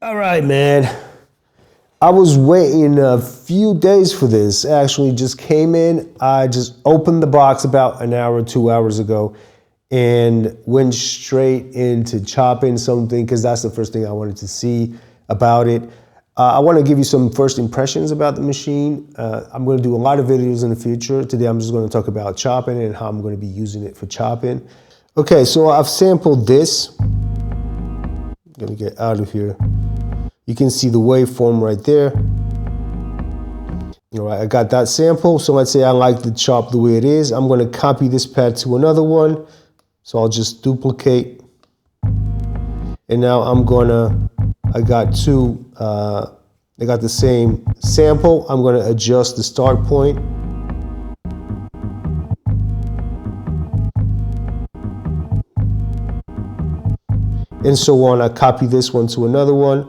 All right, man. I was waiting a few days for this. Actually, just came in. I just opened the box about an hour, 2 hours ago, and went straight into chopping something because that's the first thing I wanted to see about it. I want to give you some first impressions about the machine. I'm going to do a lot of videos in the future. Today, I'm just going to talk about chopping and how I'm going to be using it for chopping. Okay, so I've sampled this. I'm going to get out of here. You can see the waveform right there. All right, I got that sample. So let's say I like the chop the way it is. I'm going to copy this pad to another one. So I'll just duplicate. And now I got the same sample. I'm going to adjust the start point. And so on. I copy this one to another one.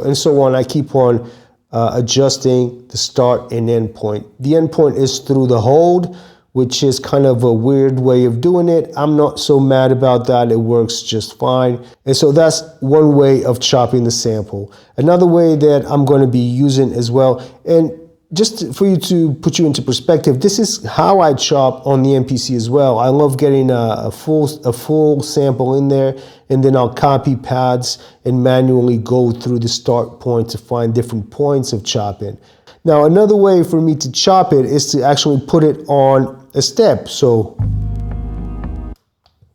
And so on. I keep on adjusting the start and end point. The end point is through the hold, which is kind of a weird way of doing it. I'm not so mad about that. It works just fine. And so that's one way of chopping the sample. Another way that I'm going to be using as well, and just for you to put you into perspective, this is how I chop on the MPC as well. I love getting a full sample in there, and then I'll copy pads and manually go through the start point to find different points of chopping. Now, another way for me to chop it is to actually put it on a step. So,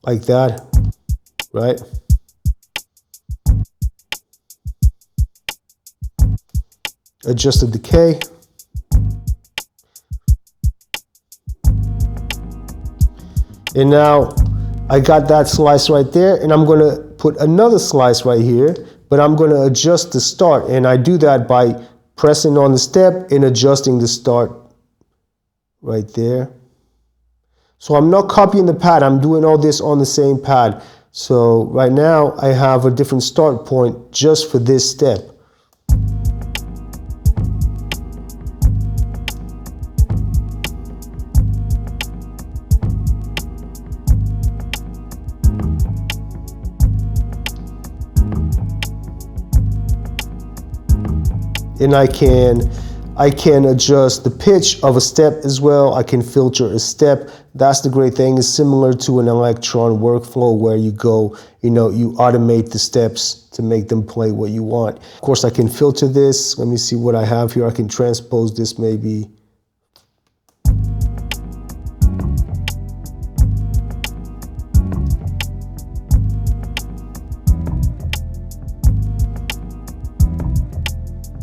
like that, right? Adjust the decay. And now I got that slice right there, and I'm going to put another slice right here, but I'm going to adjust the start. And I do that by pressing on the step and adjusting the start right there. So I'm not copying the pad. I'm doing all this on the same pad. So right now I have a different start point just for this step. And I can adjust the pitch of a step as well. I can filter a step. That's the great thing. It's similar to an Electron workflow where you go, you automate the steps to make them play what you want. Of course, I can filter this. Let me see what I have here. I can transpose this maybe.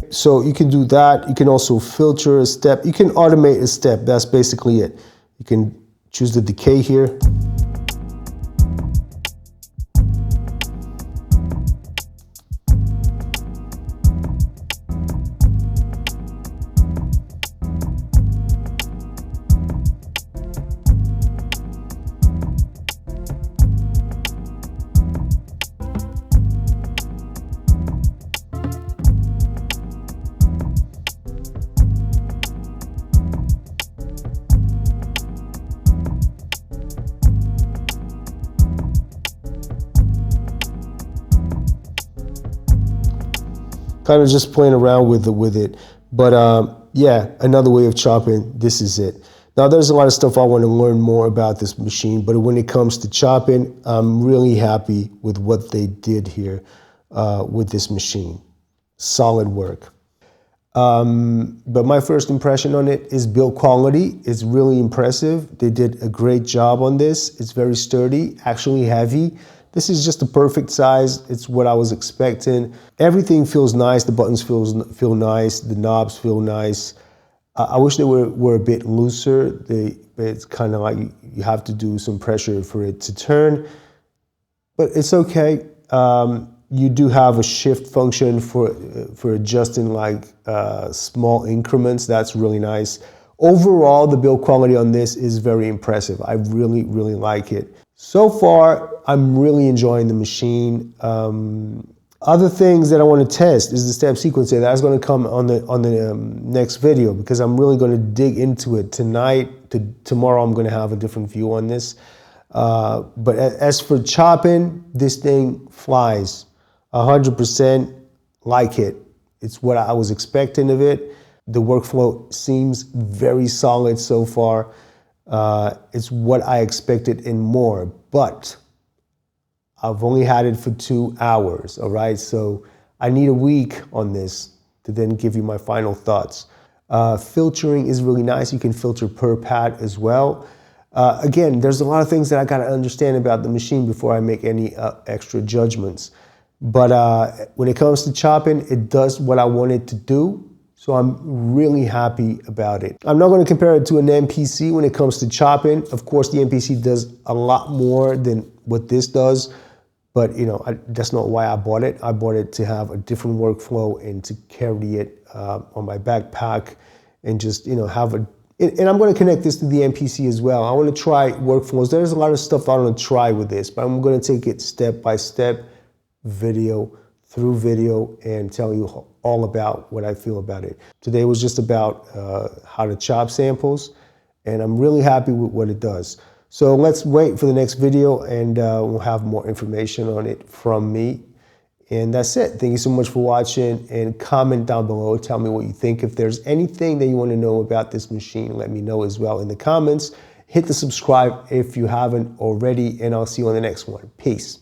So you can do that. You can also filter a step. You can automate a step. That's basically it. You can choose the decay here. Kind of just playing around with it. But yeah, another way of chopping, this is it. Now there's a lot of stuff I want to learn more about this machine, but when it comes to chopping, I'm really happy with what they did here with this machine. Solid work. But my first impression on it is build quality. It's really impressive. They did a great job on this. It's very sturdy, actually heavy. This is just the perfect size. It's what I was expecting. Everything feels nice. The buttons feel nice. The knobs feel nice. I wish they were a bit looser. It's kind of like you have to do some pressure for it to turn, but it's okay. You do have a shift function for adjusting like small increments. That's really nice. Overall, the build quality on this is very impressive. I really, really like it. So far, I'm really enjoying the machine. Other things that I want to test is the step sequencer. That's going to come on the next video, because I'm really going to dig into it tonight. Tomorrow I'm going to have a different view on this. But as for chopping, this thing flies 100%. Like it. It's what I was expecting of it. The workflow seems very solid so far. It's what I expected and more, but I've only had it for 2 hours, all right? So I need a week on this to then give you my final thoughts. Filtering is really nice. You can filter per pad as well. Again, there's a lot of things that I gotta understand about the machine before I make any extra judgments. But when it comes to chopping, it does what I want it to do. So I'm really happy about it. I'm not going to compare it to an MPC when it comes to chopping. Of course, the MPC does a lot more than what this does. But you know, that's not why I bought it. I bought it to have a different workflow and to carry it on my backpack and just, you know, have a, and I'm going to connect this to the MPC as well. I want to try workflows. There's a lot of stuff I want to try with this, but I'm going to take it step by step, video through video, and tell you all about what I feel about it. Today was just about how to chop samples, and I'm really happy with what it does. So let's wait for the next video, and we'll have more information on it from me. And that's it. Thank you so much for watching, and comment down below. Tell me what you think. If there's anything that you want to know about this machine, let me know as well in the comments. Hit the subscribe if you haven't already, and I'll see you on the next one. Peace.